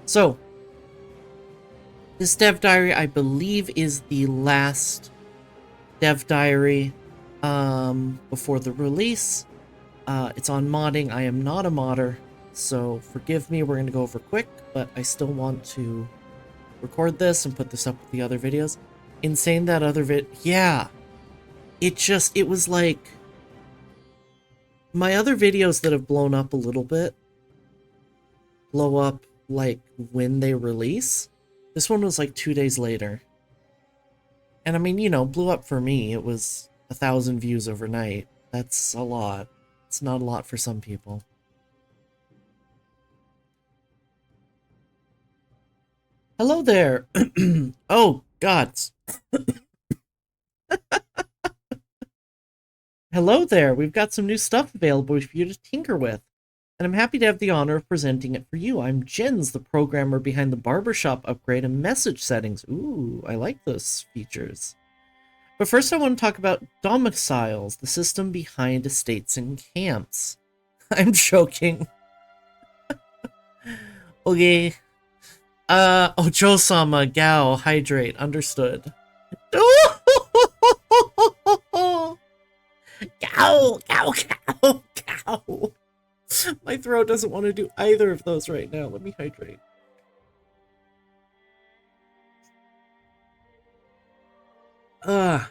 So, this Dev Diary, I believe, is the last Dev Diary before the release. It's on modding. I am not a modder, so forgive me. We're going to go over quick, but I still want to record this and put this up with the other videos. Insane that other yeah. It was like my other videos that have blown up a little bit blow up like when they release. This one was like 2 days later. And I mean, you know, blew up for me. It was 1,000 views overnight. That's a lot. It's not a lot for some people. Hello there. Oh, God. Hello there. We've got some new stuff available for you to tinker with. And I'm happy to have the honor of presenting it for you. I'm Jens, the programmer behind the barbershop upgrade and message settings. Ooh, I like those features. But first I want to talk about domiciles, the system behind estates and camps. I'm joking. Okay. Ojo-sama, Gao, hydrate, understood. Gao, Gao, Gao, Gao. My throat doesn't want to do either of those right now. Let me hydrate. I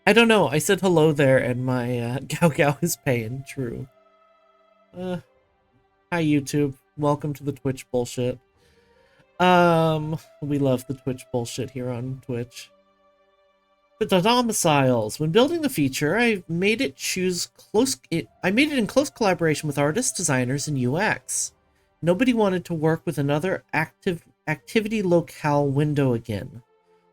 don't know. I said hello there and my Gao Gao is paying. True. Hi YouTube. Welcome to the Twitch bullshit. We love the Twitch bullshit here on Twitch. But the domiciles. When building the feature, I made it in close collaboration with artists, designers, and UX. Nobody wanted to work with another activity locale window again.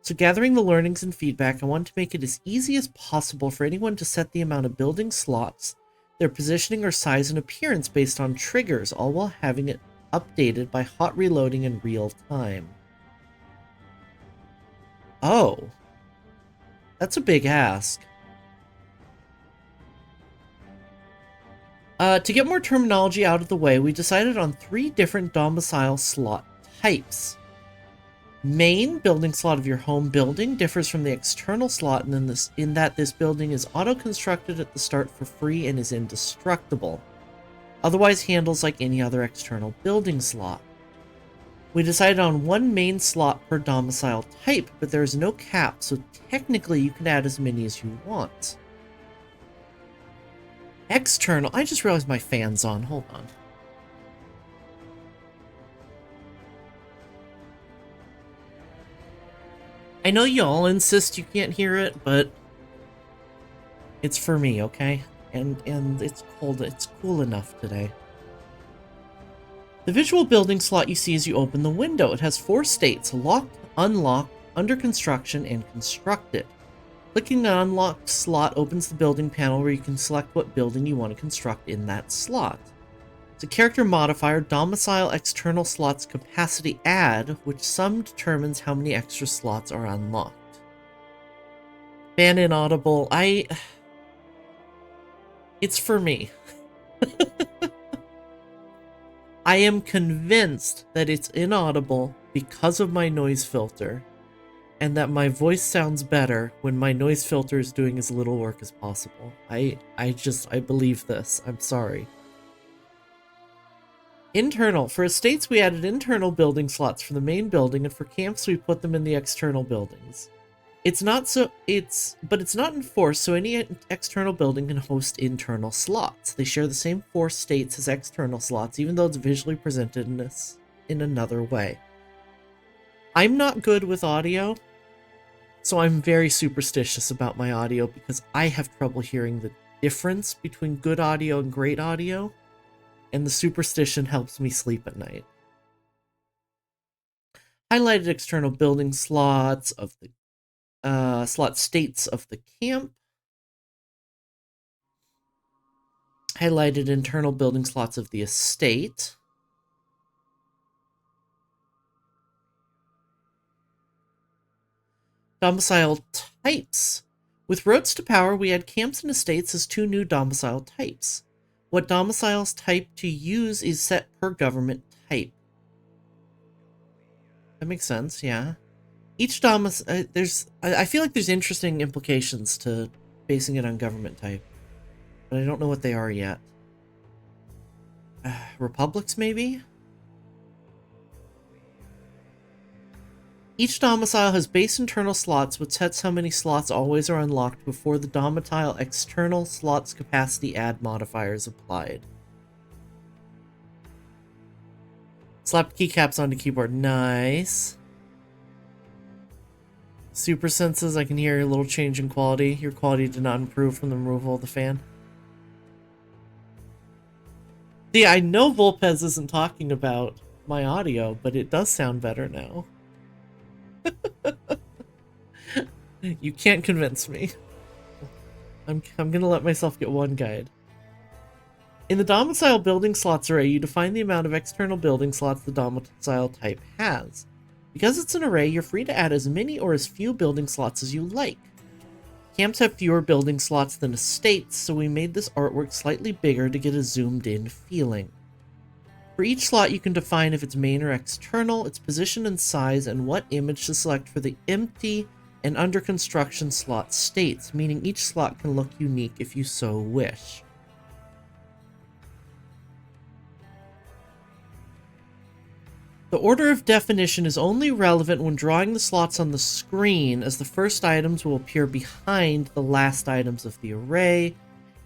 So gathering the learnings and feedback, I wanted to make it as easy as possible for anyone to set the amount of building slots, their positioning or size and appearance based on triggers, all while having it updated by hot reloading in real time. Oh. That's a big ask. To get more terminology out of the way, we decided on 3 different domicile slot types. Main, building slot of your home building, differs from the external slot in that this building is auto-constructed at the start for free and is indestructible. Otherwise handles like any other external building slot. We decided on 1 main slot per domicile type, but there is no cap, so technically you can add as many as you want. External, I just realized my fan's on, hold on. I know y'all insist you can't hear it, but it's for me, okay? And it's cold, it's cool enough today. The visual building slot you see as you open the window. It has 4 states: locked, unlocked, under construction, and constructed. Clicking the unlocked slot opens the building panel where you can select what building you want to construct in that slot. It's a character modifier, domicile external slots capacity add, which sum determines how many extra slots are unlocked. Ban inaudible. It's for me. I am convinced that it's inaudible because of my noise filter, and that my voice sounds better when my noise filter is doing as little work as possible. I believe this. I'm sorry. Internal. For estates, we added internal building slots for the main building, and for camps, we put them in the external buildings. It's not enforced, so any external building can host internal slots. They share the same 4 states as external slots, even though it's visually presented in another way. I'm not good with audio, so I'm very superstitious about my audio because I have trouble hearing the difference between good audio and great audio, and the superstition helps me sleep at night. Highlighted external building slots of the slot states of the camp. Highlighted internal building slots of the estate. Domicile types. With roads to power, we add camps and estates as 2 new domicile types. What domiciles type to use is set per government type. That makes sense, yeah. Each domicile, I feel like there's interesting implications to basing it on government type, but I don't know what they are yet. Republics, maybe? Each domicile has base internal slots, which sets how many slots always are unlocked before the domicile external slots capacity add modifier is applied. Slap keycaps onto keyboard. Nice. Super senses, I can hear a little change in quality. Your quality did not improve from the removal of the fan. See, I know Volpez isn't talking about my audio, but it does sound better now. You can't convince me. I'm gonna let myself get one guide. In the domicile building slots array, you define the amount of external building slots the domicile type has. Because it's an array, you're free to add as many or as few building slots as you like. Camps have fewer building slots than estates, so we made this artwork slightly bigger to get a zoomed-in feeling. For each slot, you can define if it's main or external, its position and size, and what image to select for the empty and under construction slot states, meaning each slot can look unique if you so wish. The order of definition is only relevant when drawing the slots on the screen, as the first items will appear behind the last items of the array.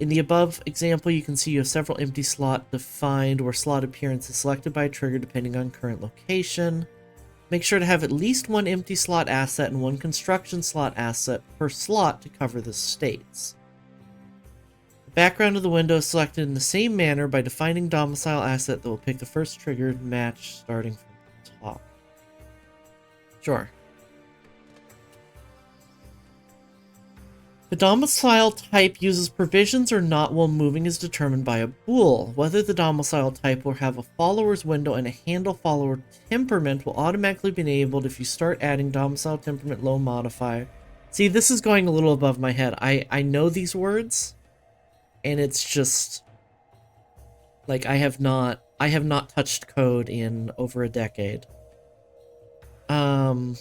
In the above example, you can see you have several empty slots defined where slot appearance is selected by a trigger depending on current location. Make sure to have at least one empty slot asset and one construction slot asset per slot to cover the states. The background of the window is selected in the same manner by defining domicile asset that will pick the first triggered match starting from the top. Sure. The domicile type uses provisions or not while moving is determined by a bool. Whether the domicile type will have a follower's window and a handle follower temperament will automatically be enabled if you start adding domicile temperament low modifier. See, this is going a little above my head. I know these words, and it's just like I have not touched code in over a decade. I'm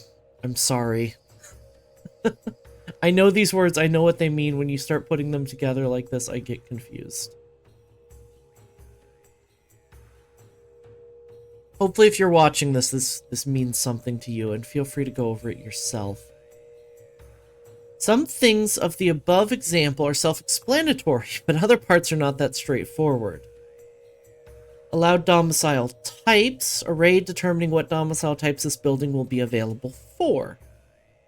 sorry. I know these words, I know what they mean. When you start putting them together like this, I get confused. Hopefully if you're watching this means something to you, and feel free to go over it yourself. Some things of the above example are self-explanatory, but other parts are not that straightforward. Allowed domicile types, array determining what domicile types this building will be available for.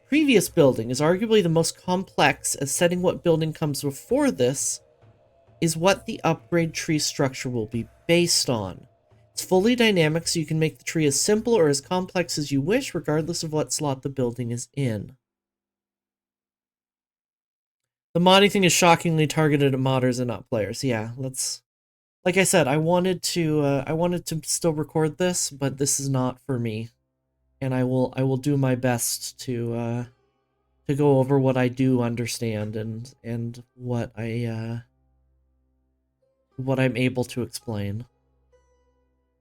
Previous building is arguably the most complex, as setting what building comes before this is what the upgrade tree structure will be based on. It's fully dynamic, so you can make the tree as simple or as complex as you wish, regardless of what slot the building is in. The modding thing is shockingly targeted at modders and not players. Yeah, let's... Like I said, I wanted to still record this, but this is not for me. And I will do my best to go over what I do understand and what I'm able to explain.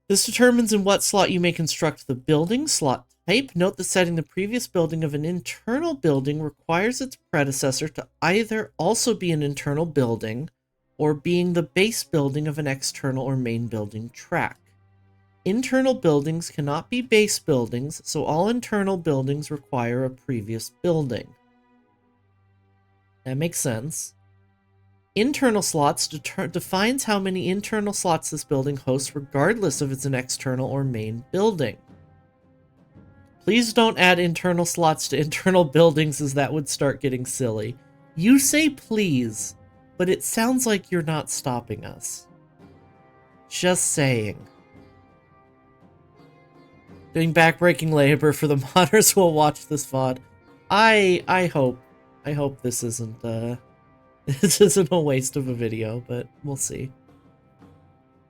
This determines in what slot you may construct the building. Slot type. Note that setting the previous building of an internal building requires its predecessor to either also be an internal building or being the base building of an external or main building track. Internal buildings cannot be base buildings, so all internal buildings require a previous building. That makes sense. Internal slots defines how many internal slots this building hosts, regardless if it's an external or main building. Please don't add internal slots to internal buildings, as that would start getting silly. You say please, but it sounds like you're not stopping us. Just saying. Doing backbreaking labor for the modders who will watch this VOD. I hope this isn't this isn't a waste of a video, but we'll see.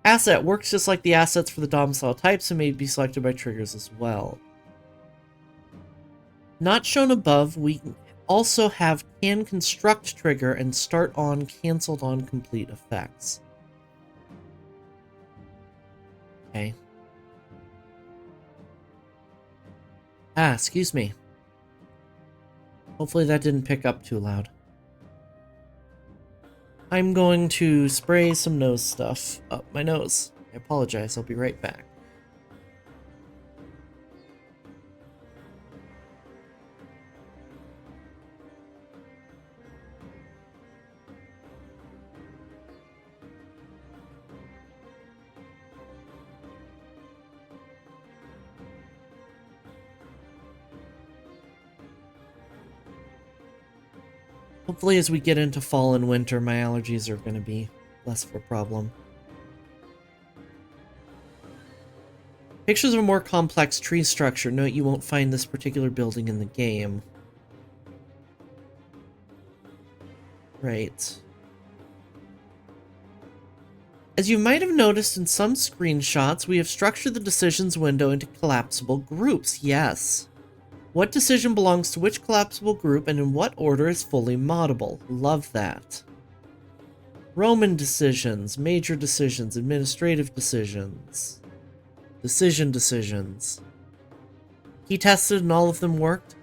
Asset works just like the assets for the domicile types and may be selected by triggers as well. Not shown above, we also have can construct trigger and start on canceled on complete effects. Okay. Ah, excuse me. Hopefully that didn't pick up too loud. I'm going to spray some nose stuff up my nose. I apologize, I'll be right back. Hopefully as we get into fall and winter, my allergies are going to be less of a problem. Pictures of a more complex tree structure. Note you won't find this particular building in the game. Right. As you might have noticed in some screenshots, we have structured the decisions window into collapsible groups. Yes. What decision belongs to which collapsible group and in what order is fully moddable. Love that. Roman decisions, major decisions, administrative decisions, decisions. He tested and all of them worked.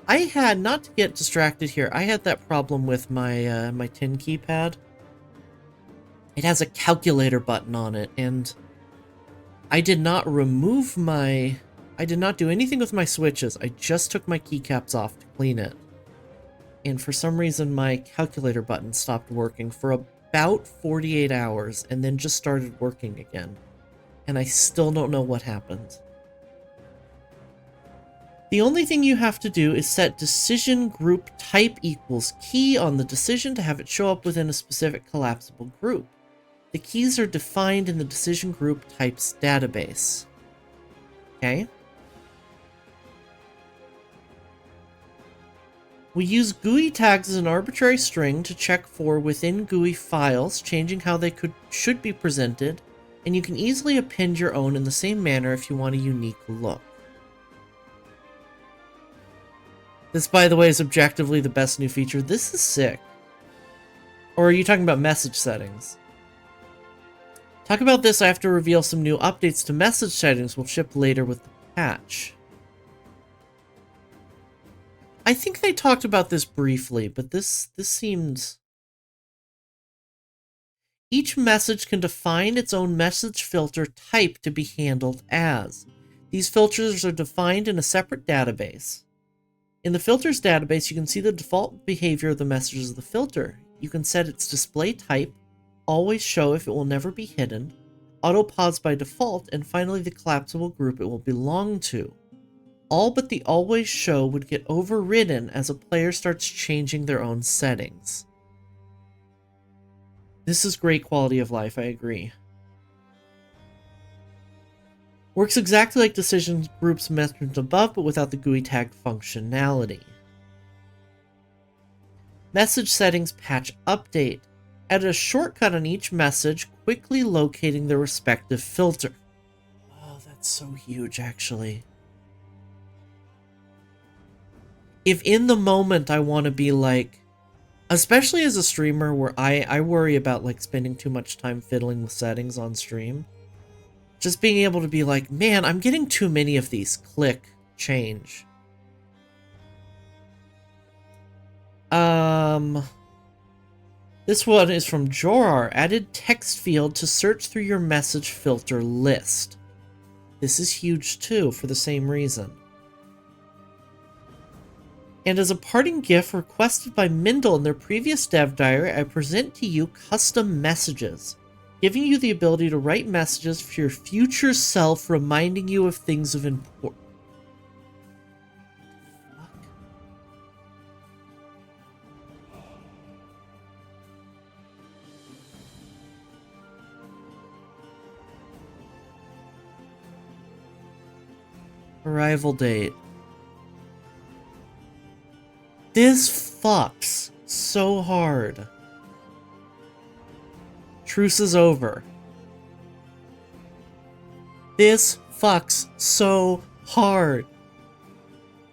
I had, not to get distracted here, I had that problem with my my tin keypad. It has a calculator button on it, and I did not remove my... I did not do anything with my switches. I just took my keycaps off to clean it. And for some reason, my calculator button stopped working for about 48 hours, and then just started working again. And I still don't know what happened. The only thing you have to do is set decision group type equals key on the decision to have it show up within a specific collapsible group. The keys are defined in the decision group types database. Okay? We use GUI tags as an arbitrary string to check for within GUI files, changing how they should be presented, and you can easily append your own in the same manner if you want a unique look. This, by the way, is objectively the best new feature. This is sick. Or are you talking about message settings? Talk about this, I have to reveal some new updates to message settings will ship later with the patch. I think they talked about this briefly, but this seems... Each message can define its own message filter type to be handled as. These filters are defined in a separate database. In the filters database, you can see the default behavior of the messages of the filter. You can set its display type, always show if it will never be hidden, auto pause by default, and finally the collapsible group it will belong to. All but the always show would get overridden as a player starts changing their own settings. This is great quality of life, I agree. Works exactly like decision groups mentioned above, but without the GUI tag functionality. Message settings patch update. Add a shortcut on each message, quickly locating the respective filter. Oh, that's so huge, actually. If in the moment I want to be like, especially as a streamer where I worry about like spending too much time fiddling with settings on stream, just being able to be like, man, I'm getting too many of these. Click, change. This one is from Jorar. Added text field to search through your message filter list. This is huge too, for the same reason. And as a parting gift requested by Mindle in their previous Dev Diary, I present to you custom messages, giving you the ability to write messages for your future self, reminding you of things of importance. Arrival date. This fucks so hard. Truce is over. This fucks so hard.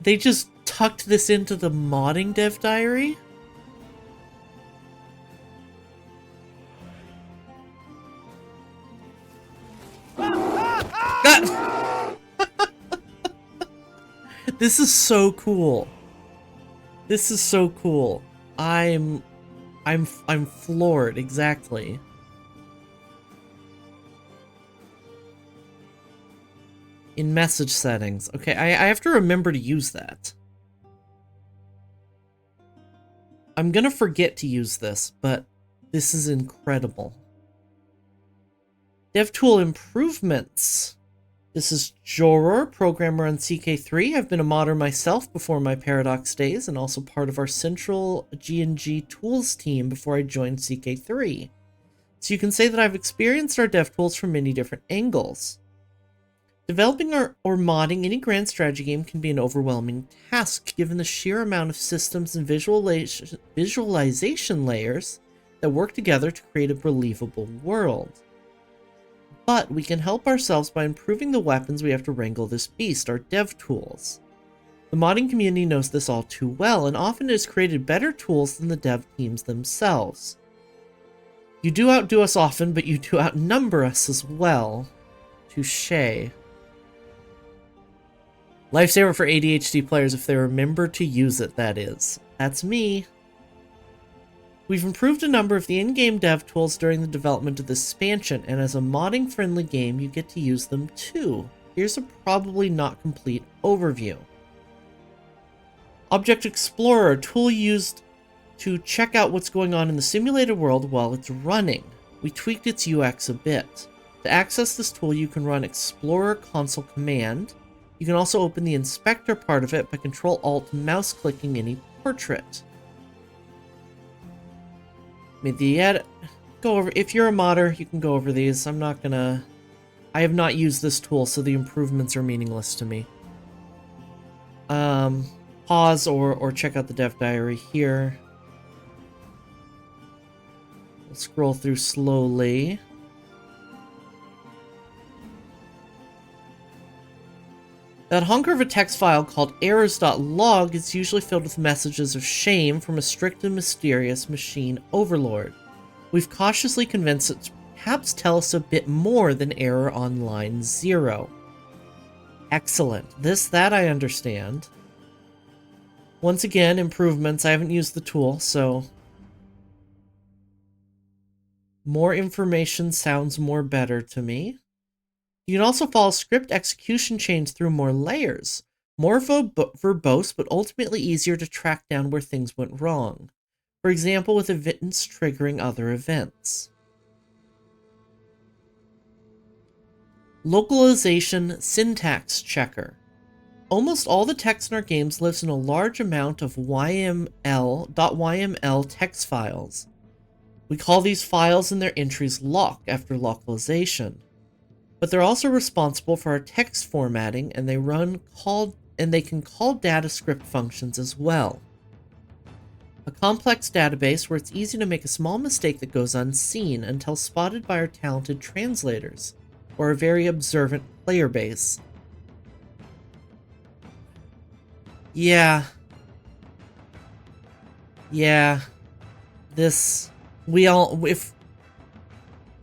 They just tucked this into the modding Dev Diary? This is so cool. This is so cool. I'm floored, exactly. In message settings. Okay, I have to remember to use that. I'm gonna forget to use this, but this is incredible. DevTool improvements. This is Joror, programmer on CK3. I've been a modder myself before my Paradox days, and also part of our central G&G tools team before I joined CK3. So you can say that I've experienced our DevTools from many different angles. Developing or modding any grand strategy game can be an overwhelming task, given the sheer amount of systems and visualization layers that work together to create a believable world. But we can help ourselves by improving the weapons we have to wrangle this beast, our dev tools. The modding community knows this all too well, and often has created better tools than the dev teams themselves. You do outdo us often, but you do outnumber us as well. Touché. Lifesaver for ADHD players if they remember to use it, that is. That's me. We've improved a number of the in-game dev tools during the development of this expansion, and as a modding-friendly game, you get to use them too. Here's a probably not complete overview. Object Explorer, a tool used to check out what's going on in the simulated world while it's running. We tweaked its UX a bit. To access this tool, you can run Explorer console command. You can also open the inspector part of it by Control-Alt mouse clicking any portrait. I mean, go over, if you're a modder, you can go over these. I'm not gonna, I have not used this tool, so the improvements are meaningless to me. Pause or check out the Dev Diary here. We'll scroll through slowly. That hunker of a text file called errors.log is usually filled with messages of shame from a strict and mysterious machine overlord. We've cautiously convinced it to perhaps tell us a bit more than error on line 0. Excellent. That I understand. Once again, improvements. I haven't used the tool, so... more information sounds more better to me. You can also follow script execution chains through more layers. More verbose, but ultimately easier to track down where things went wrong. For example, with events triggering other events. Localization syntax checker. Almost all the text in our games lives in a large amount of .yml text files. We call these files and their entries lock after localization. But they're also responsible for our text formatting, and they can call data script functions as well. A complex database where it's easy to make a small mistake that goes unseen until spotted by our talented translators, or a very observant player base. Yeah.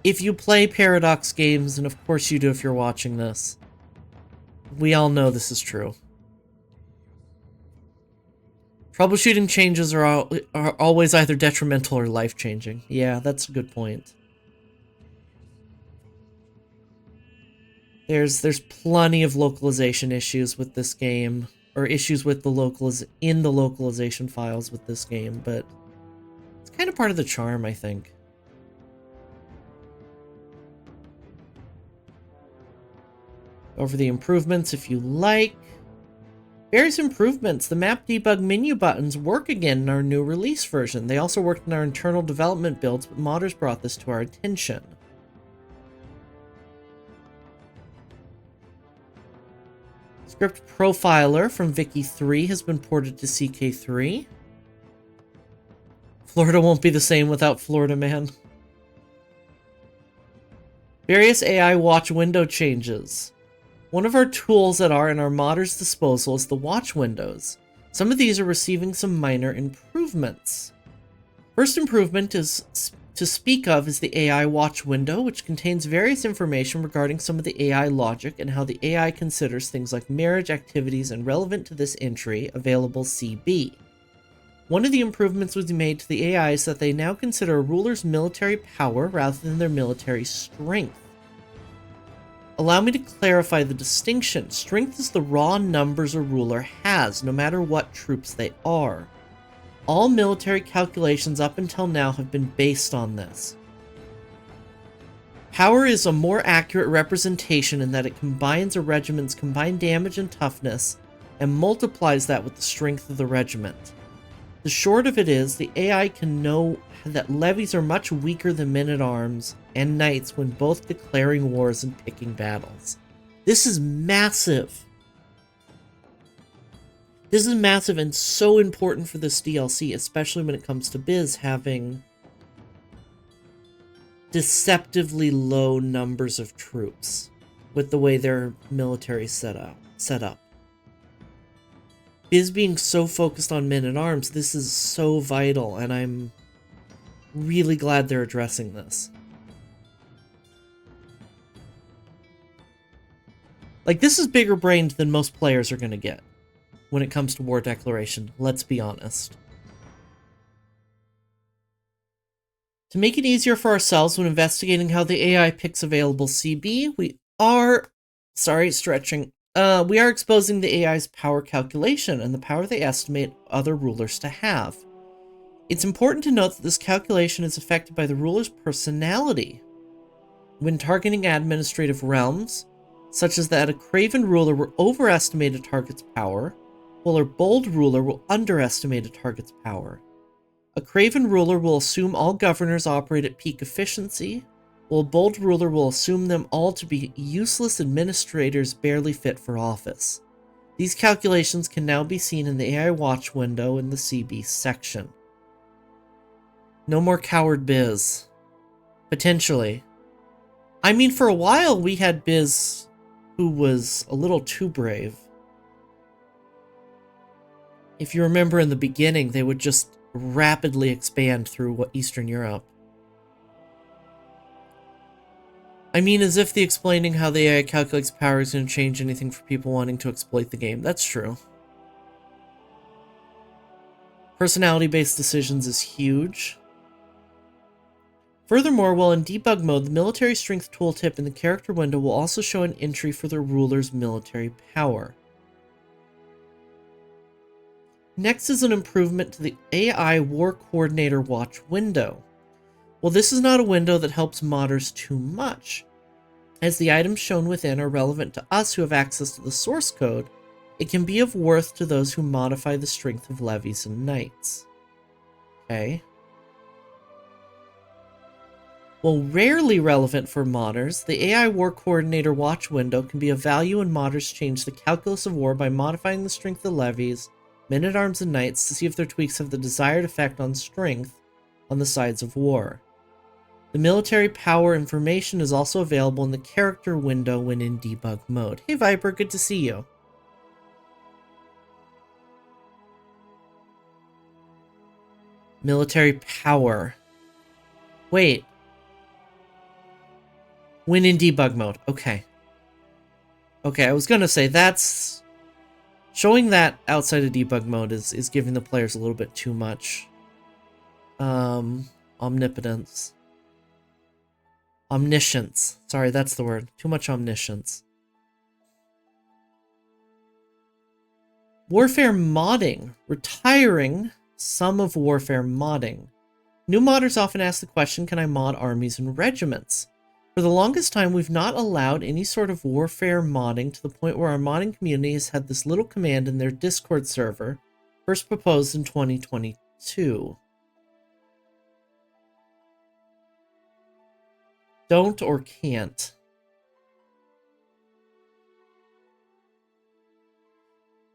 If you play Paradox games, and of course you do if you're watching this, we all know this is true. Troubleshooting changes are always either detrimental or life-changing. Yeah, that's a good point. There's plenty of localization issues with this game, or issues with the localization files with this game, but it's kind of part of the charm, I think. Over the improvements if you like. Various improvements. The map debug menu buttons work again in our new release version. They also worked in our internal development builds, but modders brought this to our attention. Script Profiler from Vicky 3 has been ported to CK3. Florida won't be the same without Florida Man. Various AI watch window changes. One of our tools that are in our modders' disposal is the watch windows. Some of these are receiving some minor improvements. First improvement is to speak of is the AI watch window, which contains various information regarding some of the AI logic and how the AI considers things like marriage activities and relevant to this entry available CB. One of the improvements was made to the AI is that they now consider a ruler's military power rather than their military strength. Allow me to clarify the distinction. Strength is the raw numbers a ruler has, no matter what troops they are. All military calculations up until now have been based on this. Power is a more accurate representation in that it combines a regiment's combined damage and toughness and multiplies that with the strength of the regiment. The short of it is, the AI can know that levies are much weaker than men-at-arms and knights when both declaring wars and picking battles. This is massive. This is massive and so important for this DLC, especially when it comes to Biz having deceptively low numbers of troops with the way their military is set up. Biz being so focused on men-at-arms, this is so vital, and I'm really glad they're addressing this. Like, this is bigger brained than most players are going to get when it comes to war declaration, let's be honest. To make it easier for ourselves when investigating how the AI picks available CB, we are exposing the AI's power calculation and the power they estimate other rulers to have. It's important to note that this calculation is affected by the ruler's personality. When targeting administrative realms, such as that a craven ruler will overestimate a target's power, while a bold ruler will underestimate a target's power. A craven ruler will assume all governors operate at peak efficiency, while a bold ruler will assume them all to be useless administrators barely fit for office. These calculations can now be seen in the AI watch window in the CB section. No more coward Biz. Potentially. I mean, for a while we had Biz who was a little too brave. If you remember in the beginning, they would just rapidly expand through Eastern Europe. I mean, as if the explaining how the AI calculates power is going to change anything for people wanting to exploit the game. That's true. Personality-based decisions is huge. Furthermore, while in debug mode, the military strength tooltip in the character window will also show an entry for the ruler's military power. Next is an improvement to the AI War Coordinator Watch window. Well, this is not a window that helps modders too much, as the items shown within are relevant to us who have access to the source code. It can be of worth to those who modify the strength of levies and knights. Okay. While rarely relevant for modders, the AI War Coordinator Watch window can be of value when modders change the calculus of war by modifying the strength of levies, men-at-arms, and knights to see if their tweaks have the desired effect on strength on the sides of war. The military power information is also available in the character window when in debug mode. Hey Viper, good to see you. Military power. Wait. When in debug mode. Okay. Okay, I was gonna say that's... Showing that outside of debug mode is giving the players a little bit too much omnipotence. Omniscience. Sorry, that's the word. Too much omniscience. Warfare modding. Retiring some of warfare modding. New modders often ask the question, can I mod armies and regiments? For the longest time, we've not allowed any sort of warfare modding to the point where our modding community has had this little command in their Discord server, first proposed in 2022. Don't or can't.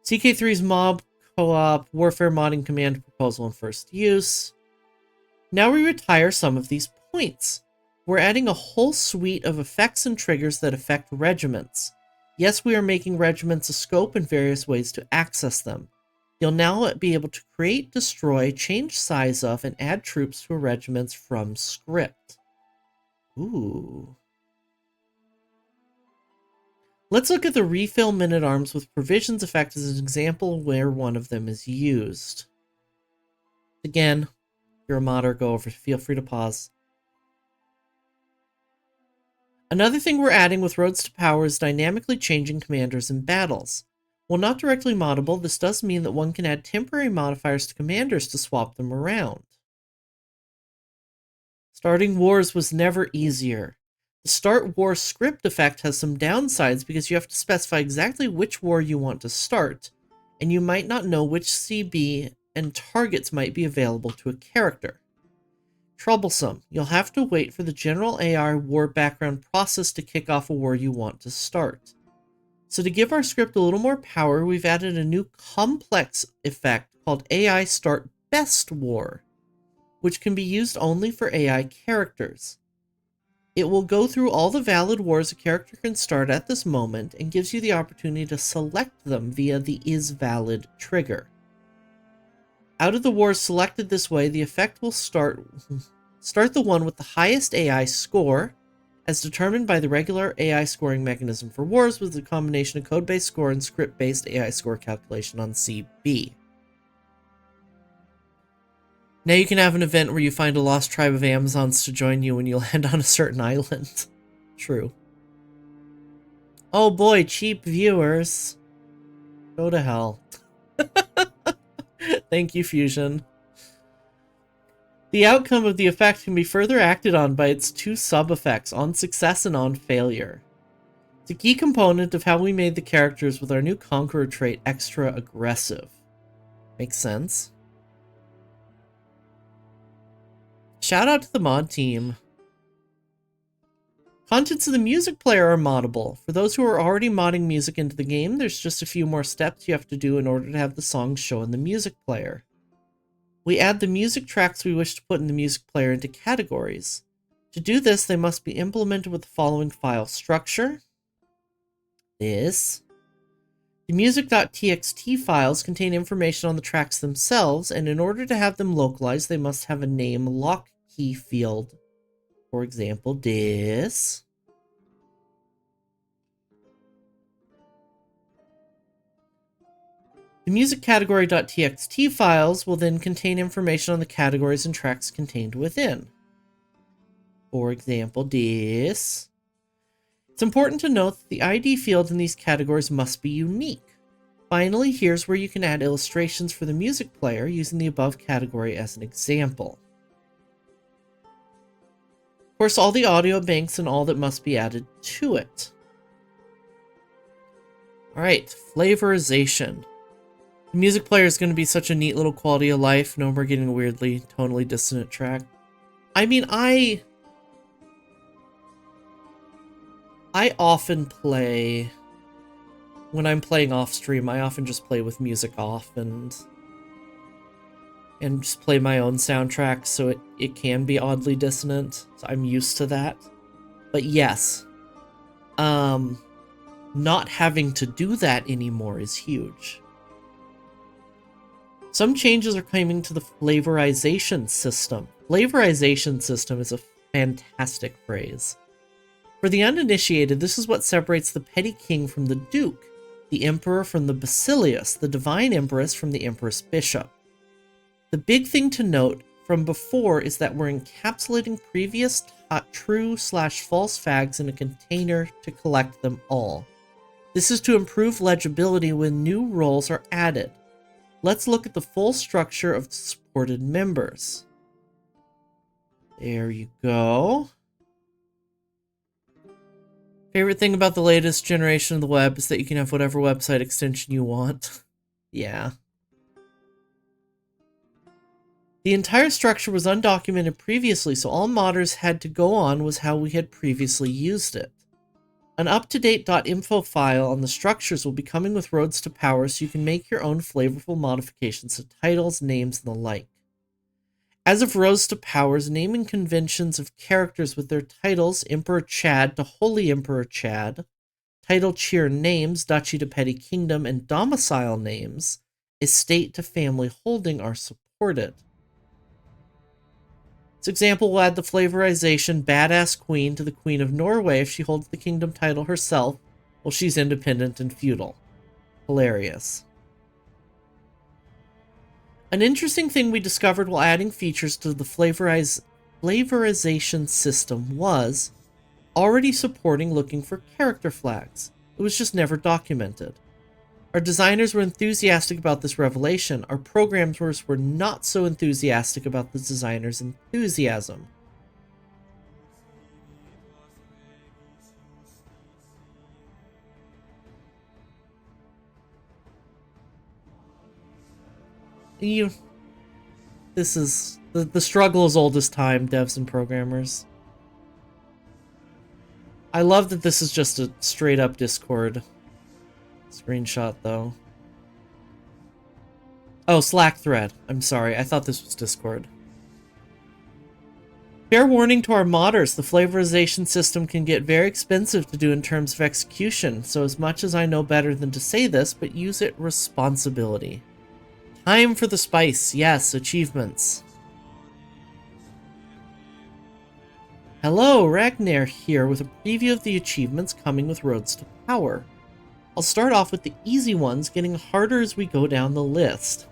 CK3's mob co-op warfare modding command proposal in first use. Now we retire some of these points. We're adding a whole suite of effects and triggers that affect regiments. Yes, we are making regiments a scope and various ways to access them. You'll now be able to create, destroy, change size of, and add troops to regiments from script. Ooh. Let's look at the refill men-at-arms with provisions effect as an example where one of them is used. Again, if you're a modder, go over, feel free to pause. Another thing we're adding with Roads to Power is dynamically changing commanders in battles. While not directly moddable, this does mean that one can add temporary modifiers to commanders to swap them around. Starting wars was never easier. The Start War script effect has some downsides because you have to specify exactly which war you want to start, and you might not know which CB and targets might be available to a character. Troublesome. You'll have to wait for the general AI war background process to kick off a war you want to start. So to give our script a little more power, we've added a new complex effect called AI Start Best War, which can be used only for AI characters. It will go through all the valid wars a character can start at this moment and gives you the opportunity to select them via the Is Valid trigger. Out of the wars selected this way, the effect will start the one with the highest AI score, as determined by the regular AI scoring mechanism for wars with a combination of code-based score and script-based AI score calculation on CB. Now you can have an event where you find a lost tribe of Amazons to join you when you land on a certain island. True. Oh boy, cheap viewers. Go to hell. Thank you, Fusion. The outcome of the effect can be further acted on by its two sub-effects, on success and on failure. It's a key component of how we made the characters with our new Conqueror trait extra aggressive. Makes sense. Shout out to the mod team. Contents of the music player are moddable. For those who are already modding music into the game, there's just a few more steps you have to do in order to have the songs show in the music player. We add the music tracks we wish to put in the music player into categories. To do this, they must be implemented with the following file structure. The music.txt files contain information on the tracks themselves, and in order to have them localized, they must have a name lock key field. For example, this. The music category.txt files will then contain information on the categories and tracks contained within. For example, this. It's important to note that the ID field in these categories must be unique. Finally, here's where you can add illustrations for the music player using the above category as an example. Of course, all the audio banks and all that must be added to it. Alright, flavorization. The music player is going to be such a neat little quality of life. No more getting a weirdly tonally dissonant track. I mean, I often play, when I'm playing off stream, I often just play with music off and just play my own soundtrack, so it can be oddly dissonant. So I'm used to that. But yes, not having to do that anymore is huge. Some changes are coming to the flavorization system. Flavorization system is a fantastic phrase. For the uninitiated, this is what separates the petty king from the duke, the emperor from the basileus, the divine empress from the empress bishop. The big thing to note from before is that we're encapsulating previous true/false fags in a container to collect them all. This is to improve legibility when new roles are added. Let's look at the full structure of the supported members. There you go. Favorite thing about the latest generation of the web is that you can have whatever website extension you want. Yeah. The entire structure was undocumented previously, so all modders had to go on was how we had previously used it. An up-to-date .info file on the structures will be coming with Roads to Power, so you can make your own flavorful modifications to titles, names, and the like. As of Roads to Power's naming conventions of characters with their titles, Emperor Chad to Holy Emperor Chad, title cheer names, Duchy to Petty Kingdom, and domicile names, estate to family holding are supported. This example will add the flavorization badass queen to the Queen of Norway if she holds the kingdom title herself while she's independent and feudal. Hilarious. An interesting thing we discovered while adding features to the flavorization system was already supporting looking for character flags. It was just never documented. Our designers were enthusiastic about this revelation. Our programmers were not so enthusiastic about the designers' enthusiasm. This is the struggle is old as time, devs and programmers. I love that this is just a straight up Discord screenshot, though. Oh, Slack thread. I'm sorry, I thought this was Discord. Fair warning to our modders, the flavorization system can get very expensive to do in terms of execution, so as much as I know better than to say this, but use it responsibility. Time for the spice. Yes, achievements. Hello, Ragnar here with a preview of the achievements coming with Roads to Power. I'll start off with the easy ones, getting harder as we go down the list.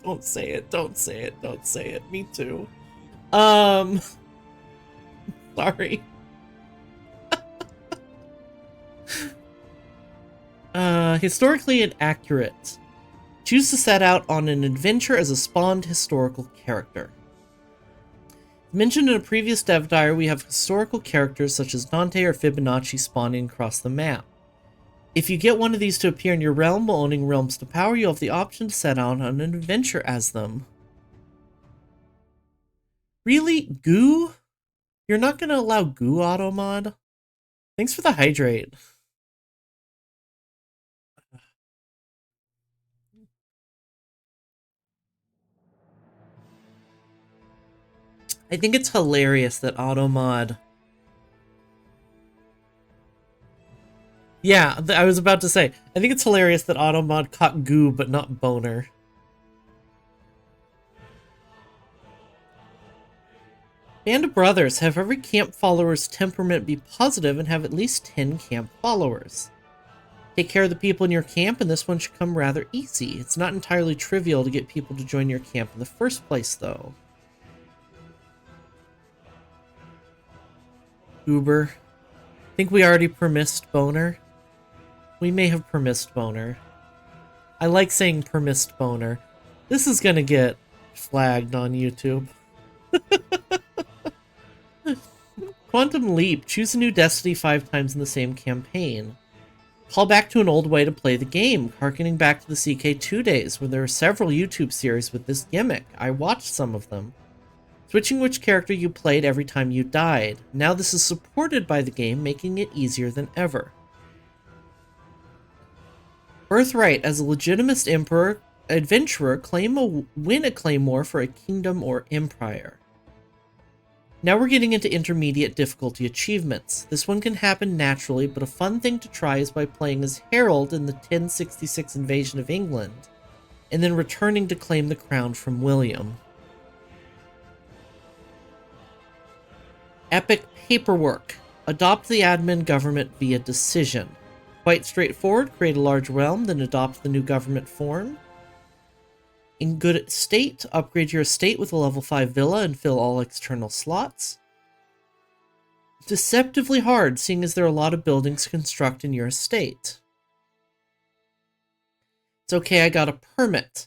Don't say it, don't say it, don't say it. Me too. Sorry. Historically inaccurate. Choose to set out on an adventure as a spawned historical character. Mentioned in a previous Dev Diary, we have historical characters such as Dante or Fibonacci spawning across the map. If you get one of these to appear in your realm while owning Realms to Power, you have the option to set out on an adventure as them. Really? Goo? You're not going to allow Goo auto mod? Thanks for the hydrate. I think it's hilarious that auto mod... Yeah, I was about to say, I think it's hilarious that auto mod caught Goo but not Boner. Band of Brothers. Have every camp follower's temperament be positive and have at least 10 camp followers. Take care of the people in your camp, and this one should come rather easy. It's not entirely trivial to get people to join your camp in the first place, though. Uber. Think we already permissed Boner? We may have permissed Boner. I like saying permissed Boner. This is gonna get flagged on YouTube. Quantum Leap. Choose a new Destiny 5 times in the same campaign. Call back to an old way to play the game, harkening back to the CK2 days, where there were several YouTube series with this gimmick. I watched some of them. Switching which character you played every time you died. Now this is supported by the game, making it easier than ever. Birthright. As a legitimate emperor, adventurer, win a claymore for a kingdom or empire. Now we're getting into intermediate difficulty achievements. This one can happen naturally, but a fun thing to try is by playing as Harold in the 1066 invasion of England, and then returning to claim the crown from William. Epic paperwork. Adopt the admin government via decision. Quite straightforward. Create a large realm, then adopt the new government form. In good state, upgrade your estate with a level 5 villa and fill all external slots. Deceptively hard, seeing as there are a lot of buildings to construct in your estate. It's okay, I got a permit.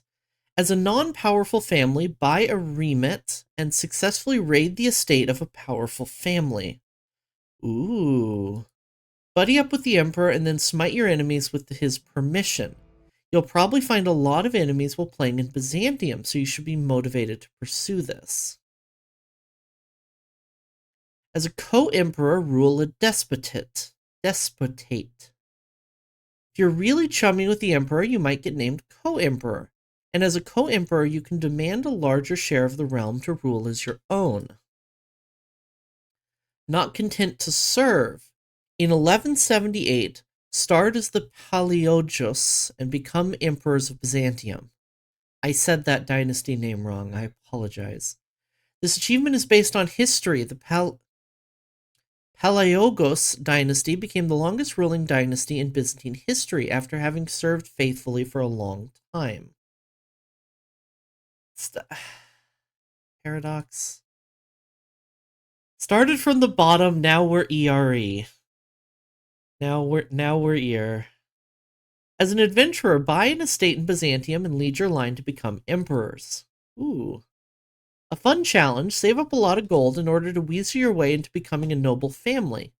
As a non-powerful family, buy a remit and successfully raid the estate of a powerful family. Ooh. Buddy up with the Emperor and then smite your enemies with his permission. You'll probably find a lot of enemies while playing in Byzantium, so you should be motivated to pursue this. As a co-emperor, rule a despotate. If you're really chummy with the emperor, you might get named co-emperor. And as a co-emperor, you can demand a larger share of the realm to rule as your own. Not content to serve. In 1178, starred as the Palaeologus and become emperors of Byzantium. I said that dynasty name wrong. I apologize. This achievement is based on history. The Palaeologus dynasty became the longest ruling dynasty in Byzantine history after having served faithfully for a long time. Paradox. Started from the bottom, now we're ERE. Now we're ER. As an adventurer, buy an estate in Byzantium and lead your line to become emperors. Ooh. A fun challenge, save up a lot of gold in order to weasel your way into becoming a noble family.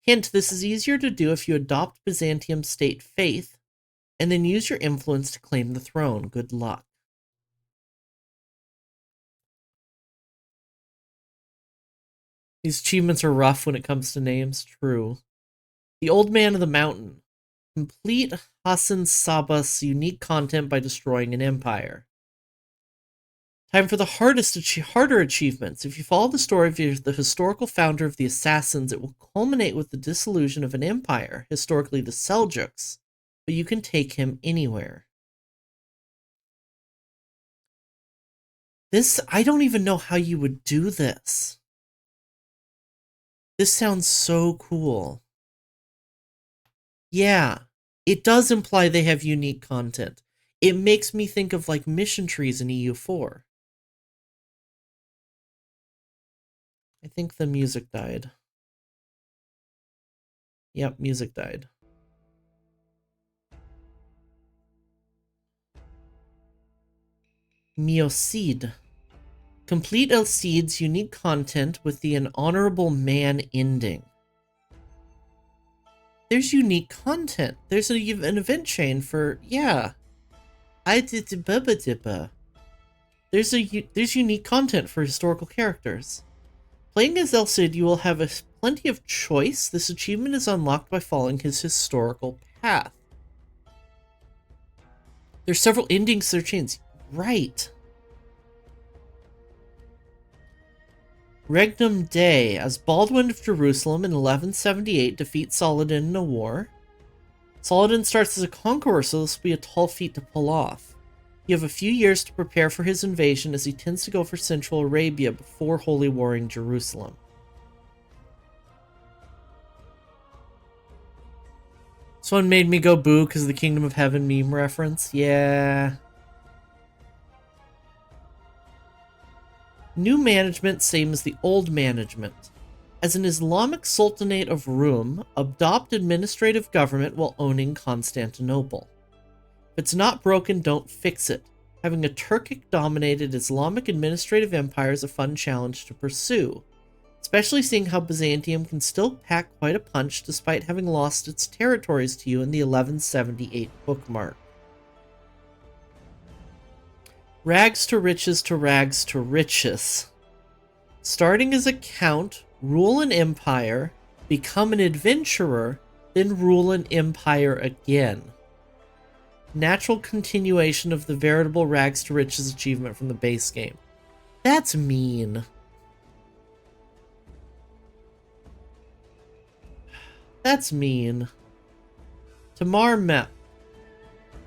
Hint, this is easier to do if you adopt Byzantium state faith, and then use your influence to claim the throne. Good luck. These achievements are rough when it comes to names. True. The Old Man of the Mountain. Complete Hassan Sabbah's unique content by destroying an empire. Time for the harder achievements. If you follow the story of the historical founder of the Assassins, it will culminate with the dissolution of an empire, historically the Seljuks, but you can take him anywhere. I don't even know how you would do this. This sounds so cool. Yeah, it does imply they have unique content. It makes me think of like mission trees in EU4. I think the music died. Yep, music died. Miocid. Complete Elcide's unique content with the An Honorable Man ending. There's unique content. There's an event chain for, yeah. There's unique content for historical characters. Playing as Elcid, you will have plenty of choice. This achievement is unlocked by following his historical path. There's several endings to their chains. Right. Regnum Dei, as Baldwin of Jerusalem in 1178 defeats Saladin in a war. Saladin starts as a conqueror, so this will be a tall feat to pull off. You have a few years to prepare for his invasion, as he tends to go for Central Arabia before holy warring Jerusalem. This one made me go boo because of the Kingdom of Heaven meme reference. Yeah. New management, same as the old management. As an Islamic Sultanate of Rum, adopt administrative government while owning Constantinople. If it's not broken, don't fix it. Having a Turkic-dominated Islamic administrative empire is a fun challenge to pursue, especially seeing how Byzantium can still pack quite a punch despite having lost its territories to you in the 1178 bookmark. Rags to riches to rags to riches. Starting as a count, rule an empire, become an adventurer, then rule an empire again. Natural continuation of the veritable rags to riches achievement from the base game. That's mean. That's mean. Tamar Mep.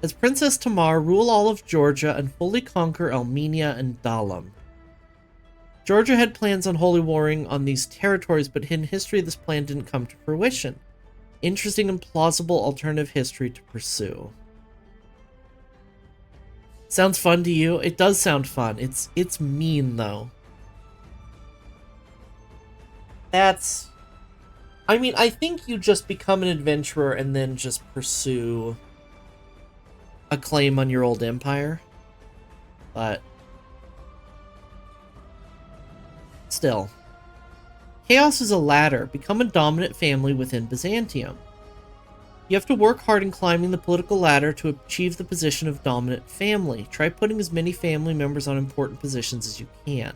As Princess Tamar, rule all of Georgia and fully conquer Armenia and Dalam. Georgia had plans on holy warring on these territories, but in history this plan didn't come to fruition. Interesting and plausible alternative history to pursue. Sounds fun to you? It does sound fun. It's mean, though. That's... I mean, I think you just become an adventurer and then just pursue a claim on your old empire. But... still. Chaos is a ladder. Become a dominant family within Byzantium. You have to work hard in climbing the political ladder to achieve the position of dominant family. Try putting as many family members on important positions as you can.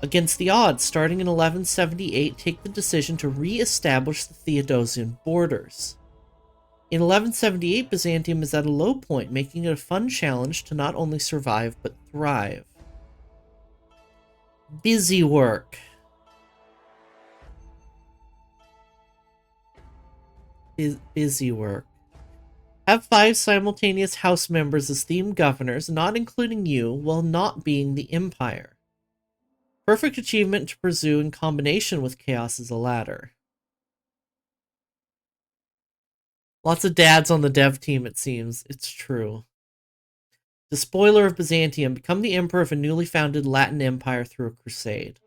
Against the odds, starting in 1178, take the decision to re-establish the Theodosian borders. In 1178, Byzantium is at a low point, making it a fun challenge to not only survive, but thrive. Busy work. busy work. Have 5 simultaneous house members as themed governors, not including you, while not being the Empire. Perfect achievement to pursue in combination with chaos as a ladder. Lots of dads on the dev team, it seems. It's true. Despoiler of Byzantium. Become the emperor of a newly founded Latin empire through a crusade.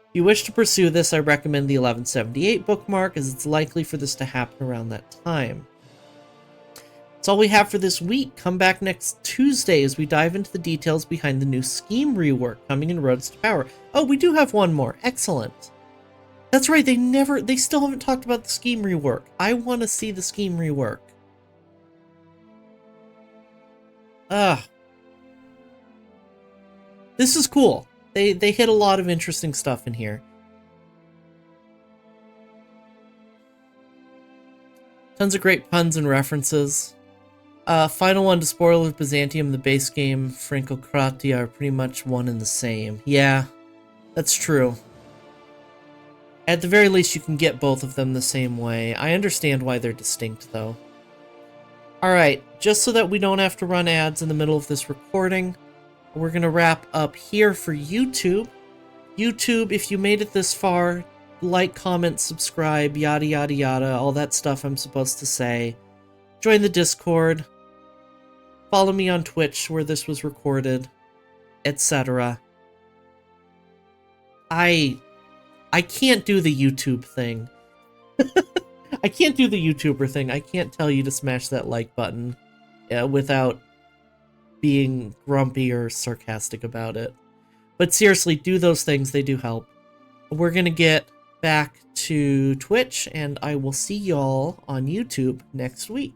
If you wish to pursue this, I recommend the 1178 bookmark, as it's likely for this to happen around that time. That's all we have for this week. Come back next Tuesday as we dive into the details behind the new scheme rework coming in Roads to Power. Oh, we do have one more. Excellent. That's right, they still haven't talked about the scheme rework. I want to see the scheme rework. This is cool. They hit a lot of interesting stuff in here. Tons of great puns and references. Final one, Despoiler of Byzantium, the base game, Francocratia are pretty much one and the same. Yeah, that's true. At the very least, you can get both of them the same way. I understand why they're distinct, though. Alright, just so that we don't have to run ads in the middle of this recording, we're going to wrap up here for YouTube. YouTube, if you made it this far, like, comment, subscribe, yada yada yada, all that stuff I'm supposed to say. Join the Discord. Follow me on Twitch, where this was recorded, etc. I can't do the YouTube thing. I can't do the YouTuber thing. I can't tell you to smash that like button without being grumpy or sarcastic about it. But seriously, do those things. They do help. We're going to get back to Twitch, and I will see y'all on YouTube next week.